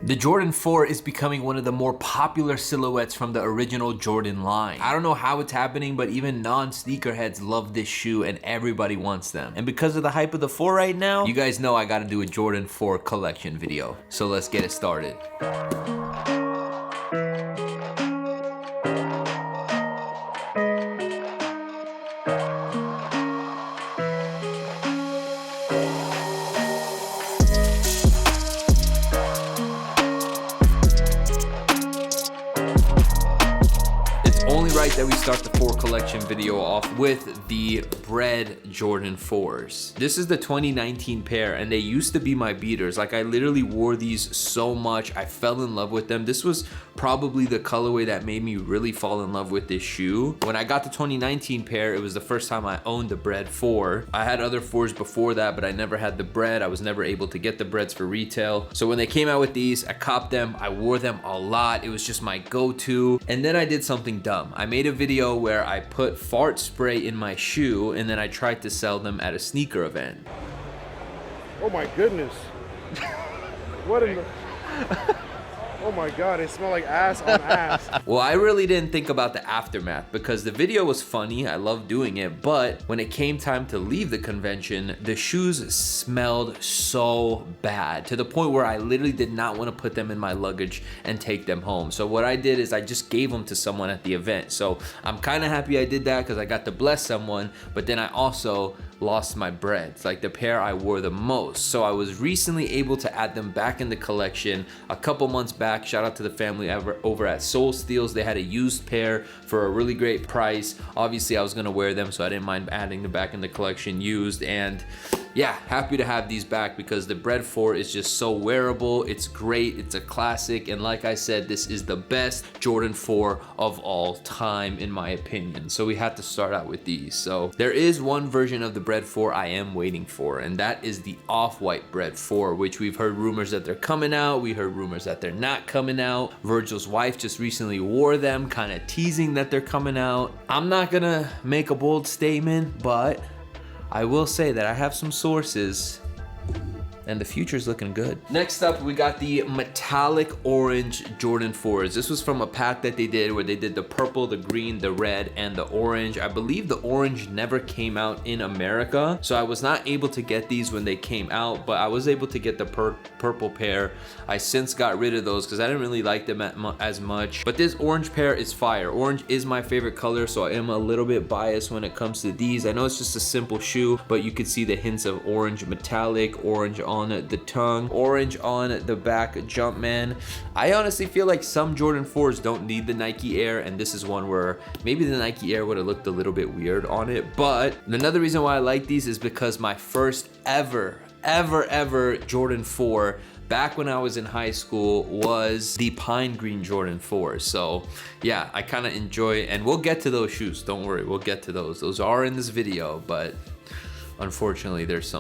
The Jordan 4 is becoming one of the more popular silhouettes from the original Jordan line. I don't know how it's happening, but even non-sneakerheads love this shoe and everybody wants them. And because of the hype of the 4 right now, you guys know I gotta do a Jordan 4 collection video. So let's get it started. That we start the 4 collection video off with the Bread Jordan 4s. This is the 2019 pair and they used to be my beaters. Like I literally wore these so much. I fell in love with them. This was probably the colorway that made me really fall in love with this shoe. When I got the 2019 pair, it was the first time I owned the Bread 4. I had other 4s before that, but I never had the Bread. I was never able to get the Breads for retail. So when they came out with these, I copped them. I wore them a lot. It was just my go-to. And then I did something dumb. I made a video where I put fart spray in my shoe and then I tried to sell them at a sneaker event. Oh my goodness. What in the... Oh my God, it smelled like ass on ass. Well, I really didn't think about the aftermath because the video was funny. I love doing it. But when it came time to leave the convention, the shoes smelled so bad to the point where I literally did not want to put them in my luggage and take them home. So what I did is I just gave them to someone at the event. So I'm kind of happy I did that because I got to bless someone. But then I also lost my Breads, like the pair I wore the most. So I was recently able to add them back in the collection a couple months back. Shout out to the family over at Soul Steals. They had a used pair for a really great price. Obviously I was gonna wear them, so I didn't mind adding them back in the collection used. And yeah, happy to have these back because the Bread 4 is just so wearable. It's great, it's a classic, and like I said, this is the best Jordan 4 of all time in my opinion. So we had to start out with these. So there is one version of the Bread 4 I am waiting for, and that is the off-white Bread 4, which we've heard rumors that they're coming out. We heard rumors that they're not coming out. Virgil's wife just recently wore them, kind of teasing that they're coming out. I'm not gonna make a bold statement, but I will say that I have some sources and the future's looking good. Next up, we got the metallic orange Jordan 4s. This was from a pack that they did where they did the purple, the green, the red, and the orange. I believe the orange never came out in America, so I was not able to get these when they came out, but I was able to get the purple pair. I since got rid of those because I didn't really like them as much, but this orange pair is fire. Orange is my favorite color, so I am a little bit biased when it comes to these. I know it's just a simple shoe, but you can see the hints of orange metallic, orange on the tongue, orange on the back Jumpman. I honestly feel like some Jordan 4s don't need the Nike Air, and this is one where maybe the Nike Air would have looked a little bit weird on it. But another reason why I like these is because my first ever Jordan 4 back when I was in high school was the pine green Jordan 4. So yeah, I kind of enjoy it, and we'll get to those shoes, don't worry, we'll get to those. Those are in this video, but unfortunately there's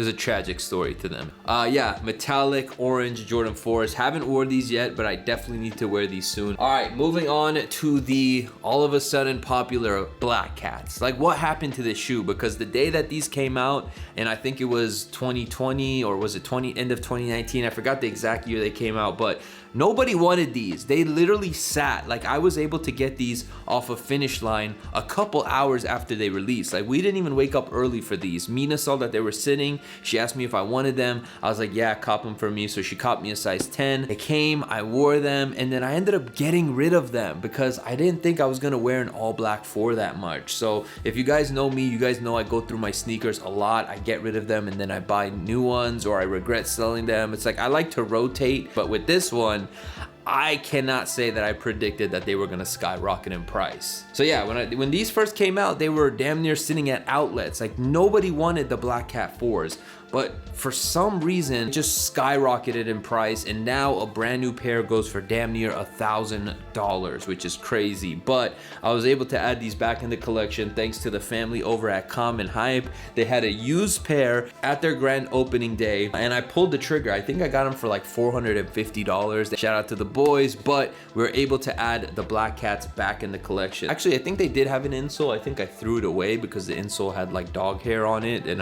a tragic story to them. Yeah, metallic orange Jordan 4s. Haven't worn these yet, but I definitely need to wear these soon. All right, moving on to the all of a sudden popular Black Cats. Like, what happened to this shoe? Because the day that these came out, and I think it was 2020 or was it end of 2019? I forgot the exact year they came out, but nobody wanted these. They literally sat. Like, I was able to get these off of Finish Line a couple hours after they released. Like, we didn't even wake up early for these. Mina saw that they were sitting. She asked me if I wanted them. I was like, yeah, cop them for me. So she copped me a size 10. They came, I wore them, and then I ended up getting rid of them because I didn't think I was gonna wear an all black 4 that much. So if you guys know me, you guys know I go through my sneakers a lot. I get rid of them and then I buy new ones, or I regret selling them. It's like I like to rotate, but with this one, I cannot say that I predicted that they were gonna skyrocket in price. So yeah, when these first came out, they were damn near sitting at outlets. Like, nobody wanted the Black Cat 4s. But for some reason, it just skyrocketed in price, and now a brand new pair goes for damn near $1,000, which is crazy. But I was able to add these back in the collection thanks to the family over at Common Hype. They had a used pair at their grand opening day, and I pulled the trigger. I think I got them for like $450. Shout out to the boys, but we were able to add the black cats back in the collection. Actually, I think they did have an insole. I think I threw it away because the insole had like dog hair on it, and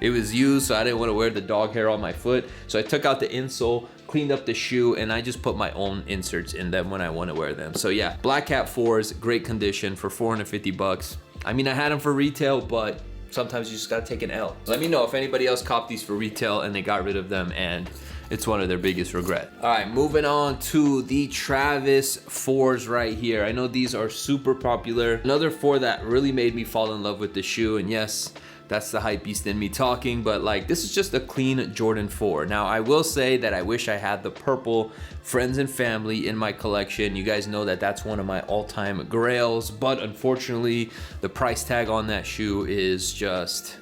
it was used, so I didn't want to wear the dog hair on my foot. So I took out the insole, cleaned up the shoe, and I just put my own inserts in them when I want to wear them. So yeah, Black Cat 4s, great condition for 450 bucks. I mean, I had them for retail, but sometimes you just gotta take an L. Let me know if anybody else copped these for retail and they got rid of them and it's one of their biggest regret. All right, moving on to the Travis 4s right here. I know these are super popular. Another 4 that really made me fall in love with the shoe, and yes, that's the hype beast in me talking, but like, this is just a clean Jordan 4. Now, I will say that I wish I had the purple Friends and Family in my collection. You guys know that that's one of my all-time grails, but unfortunately, the price tag on that shoe is just...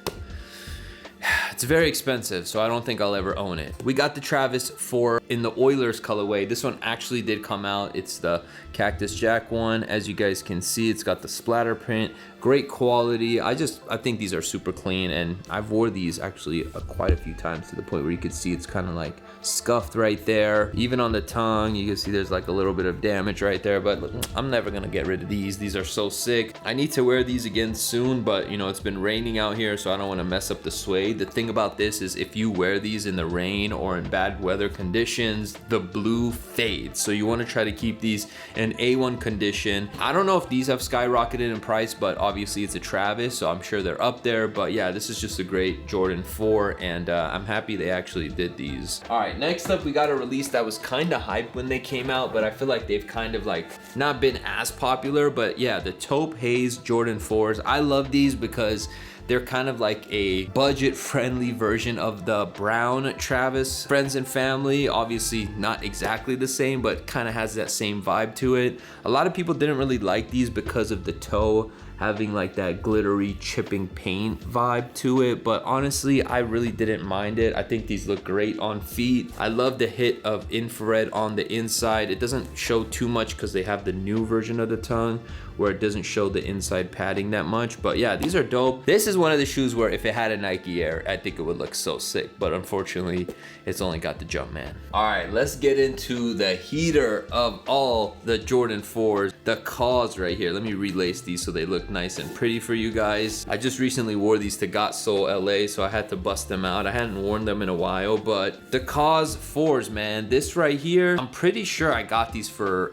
it's very expensive, so I don't think I'll ever own it. We got the Travis 4 in the Oilers colorway. This one actually did come out. It's the Cactus Jack one. As you guys can see, it's got the splatter print. Great quality. I think these are super clean, and I've wore these actually quite a few times to the point where you could see it's kind of like scuffed right there. Even on the tongue, you can see there's like a little bit of damage right there, but look, I'm never gonna get rid of these. These are so sick. I need to wear these again soon, but you know, it's been raining out here, so I don't want to mess up the suede. The thing about this is if you wear these in the rain or in bad weather conditions, the blue fades. So you want to try to keep these in A1 condition. I don't know if these have skyrocketed in price, but obviously it's a Travis, so I'm sure they're up there. But yeah, this is just a great Jordan 4, and I'm happy they actually did these. All right, next up we got a release that was kind of hyped when they came out, but I feel like they've kind of like not been as popular. But yeah, the Taupe Haze Jordan 4s. I love these because they're kind of like a budget-friendly version of the brown Travis Friends and Family. Obviously not exactly the same, but kind of has that same vibe to it. A lot of people didn't really like these because of the toe having like that glittery chipping paint vibe to it, but honestly, I really didn't mind it. I think these look great on feet. I love the hit of infrared on the inside. It doesn't show too much because they have the new version of the tongue where it doesn't show the inside padding that much. But yeah, these are dope. This is one of the shoes where if it had a Nike Air, I think it would look so sick, but unfortunately, it's only got the Jumpman. All right, let's get into the heater of all the Jordan 4s, the Cause right here. Let me relace these so they look nice and pretty for you guys. I just recently wore these to Got Soul LA, so I had to bust them out. I hadn't worn them in a while, but the Cause 4s, man, this right here, I'm pretty sure I got these for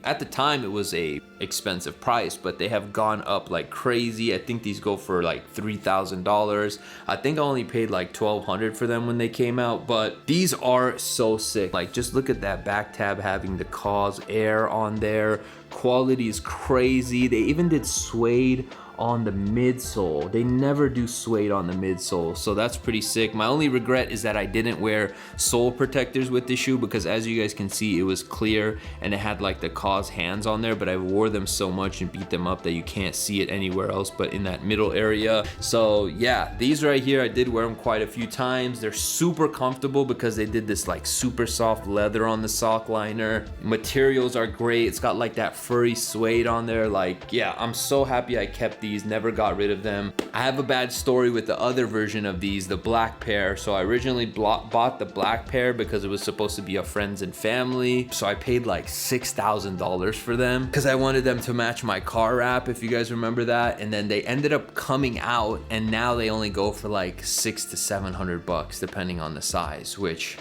at the time it was a expensive price, but they have gone up like crazy. I think these go for like $3,000. I think I only paid like $1,200 for them when they came out, but these are so sick. Like, just look at that back tab having the Cause Air on there. Quality is crazy. They even did suede on the midsole. They never do suede on the midsole, so that's pretty sick. My only regret is that I didn't wear sole protectors with the shoe, because as you guys can see, it was clear and it had like the Cause hands on there, but I wore them so much and beat them up that you can't see it anywhere else but in that middle area. So yeah, these right here, I did wear them quite a few times. They're super comfortable because they did this like super soft leather on the sock liner. Materials are great. It's got like that furry suede on there. Like, yeah, I'm so happy I kept these, never got rid of them. I have a bad story with the other version of these, the black pair. So I originally bought the black pair because it was supposed to be a Friends and Family. So I paid like $6,000 for them because I wanted them to match my car wrap, if you guys remember that. And then they ended up coming out, and now they only go for like $600 to $700 depending on the size, which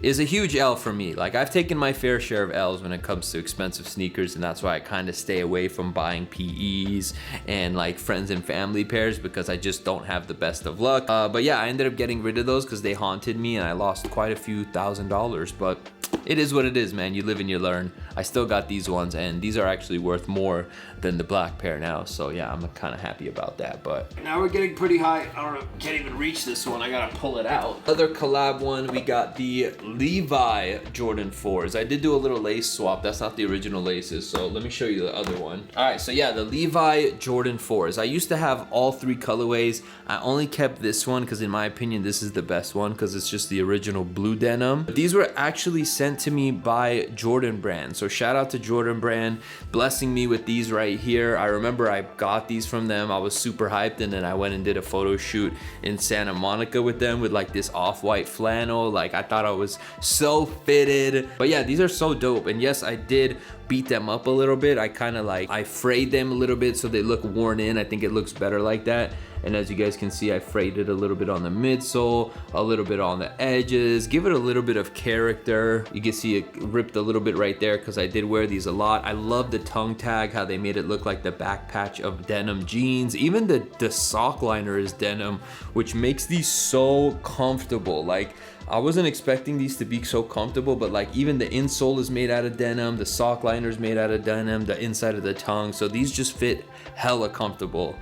is a huge L for me. Like, I've taken my fair share of L's when it comes to expensive sneakers, and that's why I kind of stay away from buying PEs and like Friends and Family pairs, because I just don't have the best of luck. But yeah, I ended up getting rid of those because they haunted me and I lost quite a few $1,000s, but it is what it is, man. You live and you learn. I still got these ones, and these are actually worth more than the black pair now. So yeah, I'm kind of happy about that. But now we're getting pretty high. I don't know, can't even reach this one. I gotta pull it out. Other collab one, we got the Levi Jordan 4s. I did do a little lace swap. That's not the original laces, so let me show you the other one. All right, so yeah, the Levi Jordan 4s. I used to have all three colorways. I only kept this one because in my opinion, this is the best one because it's just the original blue denim. But these were actually sent to me by Jordan Brand. So shout out to Jordan Brand blessing me with these right here. I remember I got these from them. I was super hyped, and then I went and did a photo shoot in Santa Monica with them with like this off-white flannel. Like I thought I was so fitted. But yeah, these are so dope. And yes, I did beat them up a little bit. I frayed them a little bit so they look worn in. I think it looks better like that. And as you guys can see, I frayed it a little bit on the midsole, a little bit on the edges, give it a little bit of character. You can see it ripped a little bit right there because I did wear these a lot. I love the tongue tag, how they made it look like the back patch of denim jeans. Even the sock liner is denim, which makes these so comfortable. Like, I wasn't expecting these to be so comfortable, but like even the insole is made out of denim, the sock liner is made out of denim, the inside of the tongue. So these just fit hella comfortable.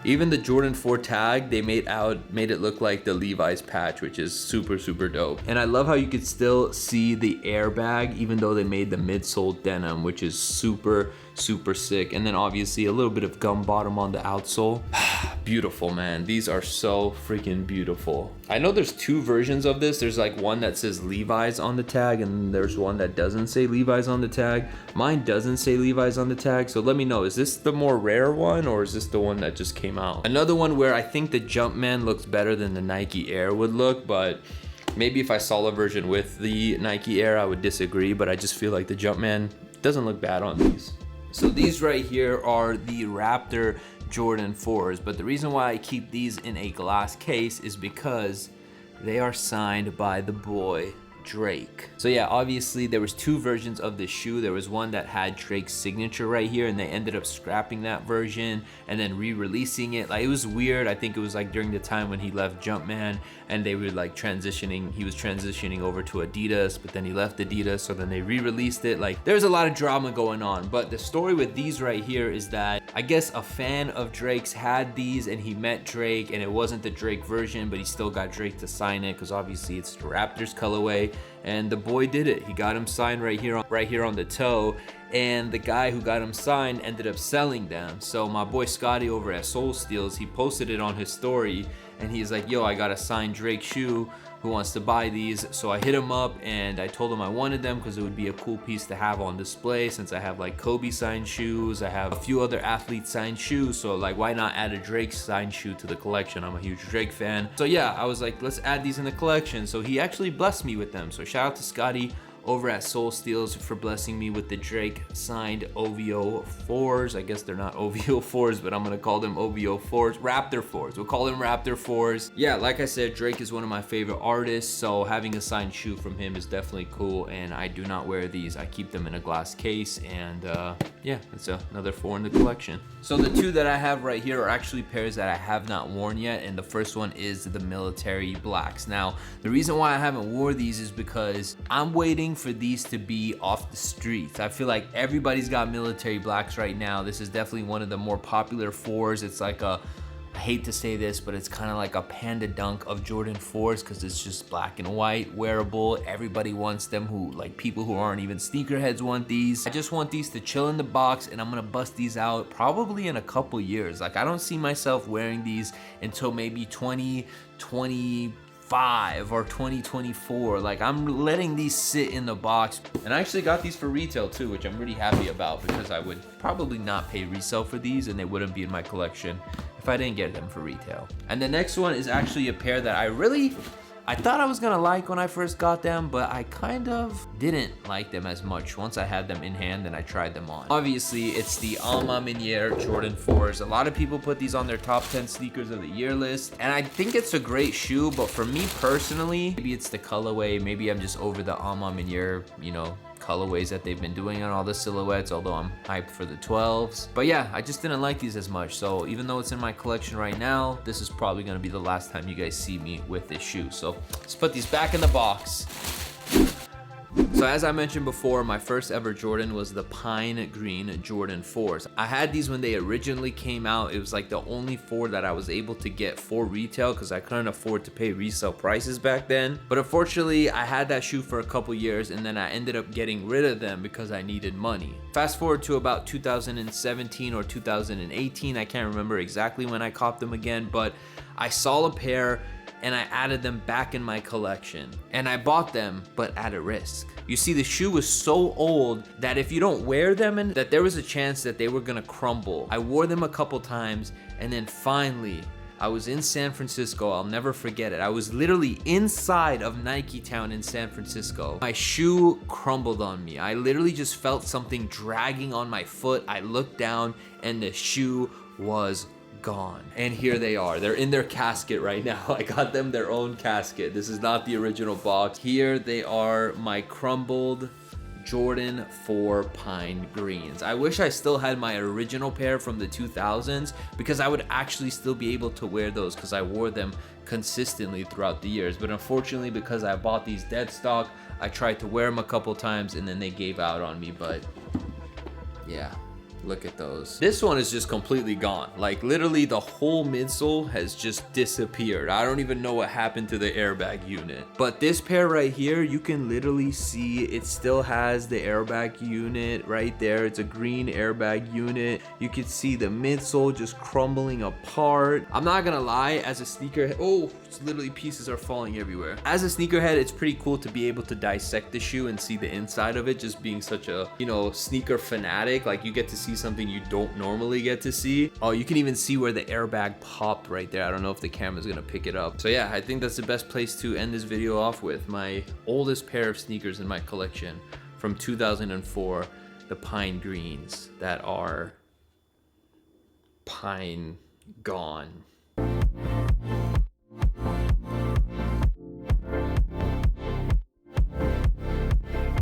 Even the Jordan 4 tag, they made it look like the Levi's patch, which is super, super dope. And I love how you could still see the airbag, even though they made the midsole denim, which is super, super sick. And then obviously a little bit of gum bottom on the outsole. Beautiful, man. These are so freaking beautiful. I know there's two versions of this. There's like one that says Levi's on the tag, and there's one that doesn't say Levi's on the tag. Mine doesn't say Levi's on the tag, so let me know, is this the more rare one, or is this the one that just came out? Another one where I think the Jumpman looks better than the Nike Air would look, but maybe if I saw a version with the Nike Air, I would disagree, but I just feel like the Jumpman doesn't look bad on these. So these right here are the Raptor Jordan 4s, but the reason why I keep these in a glass case is because they are signed by the boy Drake. So yeah, obviously there was two versions of this shoe. There was one that had Drake's signature right here, and they ended up scrapping that version and then re-releasing it. Like, it was weird. I think it was like during the time when he left Jumpman, and they were like he was transitioning over to Adidas, but then he left Adidas, so then they re-released it. Like, there's a lot of drama going on. But the story with these right here is that I guess a fan of Drake's had these, and he met Drake, and it wasn't the Drake version, but he still got Drake to sign it because obviously it's the Raptors colorway. And the boy did it. He got him signed right here on the toe, and the guy who got him signed ended up selling them. So my boy Scotty over at Soul Steals, he posted it on his story, and he's like, yo, I got a signed Drake shoe. Who wants to buy these? So I hit him up and I told him I wanted them because it would be a cool piece to have on display, since I have like Kobe signed shoes, I have a few other athlete signed shoes, so like why not add a Drake signed shoe to the collection? I'm a huge Drake fan. So yeah, I was like, let's add these in the collection. So he actually blessed me with them. So shout out to Scotty over at Soul Steals for blessing me with the Drake signed OVO 4s. I guess they're not OVO 4s, but I'm gonna call them OVO 4s, Raptor 4s. We'll call them Raptor 4s. Yeah, like I said, Drake is one of my favorite artists, so having a signed shoe from him is definitely cool, and I do not wear these. I keep them in a glass case, and yeah, it's another 4 in the collection. So the two that I have right here are actually pairs that I have not worn yet, and the first one is the military blacks. Now, the reason why I haven't worn these is because I'm waiting for these to be off the streets. I feel like everybody's got military blacks right now. This is definitely one of the more popular 4s. It's like I hate to say this, but it's kind of like a panda dunk of Jordan 4s because it's just black and white, wearable. Everybody wants them, people who aren't even sneakerheads want these. I just want these to chill in the box, and I'm gonna bust these out probably in a couple years. Like, I don't see myself wearing these until maybe 2025 or 2024. Like, I'm letting these sit in the box. And I actually got these for retail too, which I'm really happy about, because I would probably not pay resale for these and they wouldn't be in my collection if I didn't get them for retail. And the next one is actually a pair that I thought I was gonna like when I first got them, but I kind of didn't like them as much once I had them in hand and I tried them on. Obviously, it's the Alma Miniere Jordan 4s. A lot of people put these on their top 10 sneakers of the year list, and I think it's a great shoe, but for me personally, maybe it's the colorway, maybe I'm just over the Alma Miniere, colorways that they've been doing on all the silhouettes, although I'm hyped for the 12s. But yeah, I just didn't like these as much. So even though it's in my collection right now, this is probably gonna be the last time you guys see me with this shoe. So let's put these back in the box. So as I mentioned before, my first ever Jordan was the Pine Green Jordan 4s. I had these when they originally came out. It was like the only 4 that I was able to get for retail because I couldn't afford to pay resale prices back then. But unfortunately, I had that shoe for a couple years, and then I ended up getting rid of them because I needed money. Fast forward to about 2017 or 2018, I can't remember exactly when I copped them again, but I saw a pair and I added them back in my collection. And I bought them, but at a risk. You see, the shoe was so old that if you don't wear them, and that there was a chance that they were gonna crumble. I wore them a couple times, and then finally, I was in San Francisco. I'll never forget it. I was literally inside of Nike Town in San Francisco. My shoe crumbled on me. I literally just felt something dragging on my foot. I looked down and the shoe was gone. And here they are. They're in their casket right now. I got them their own casket. This is not the original box. Here they are, my crumbled Jordan 4 Pine Greens. I wish I still had my original pair from the 2000s because I would actually still be able to wear those because I wore them consistently throughout the years. But unfortunately, because I bought these dead stock, I tried to wear them a couple times and then they gave out on me. But yeah, look at those. This one is just completely gone. Like literally the whole midsole has just disappeared. I don't even know what happened to the airbag unit. But this pair right here, you can literally see it still has the airbag unit right there. It's a green airbag unit. You can see the midsole just crumbling apart. I'm not gonna lie, as a sneakerhead, oh, it's literally pieces are falling everywhere. As a sneakerhead, it's pretty cool to be able to dissect the shoe and see the inside of it, just being such a, you know, sneaker fanatic. Like you get to see something you don't normally get to see. Oh, you can even see where the airbag popped right there. I don't know if the camera's gonna pick it up. So yeah, I think that's the best place to end this video off with. My oldest pair of sneakers in my collection from 2004, the Pine Greens that are pine gone.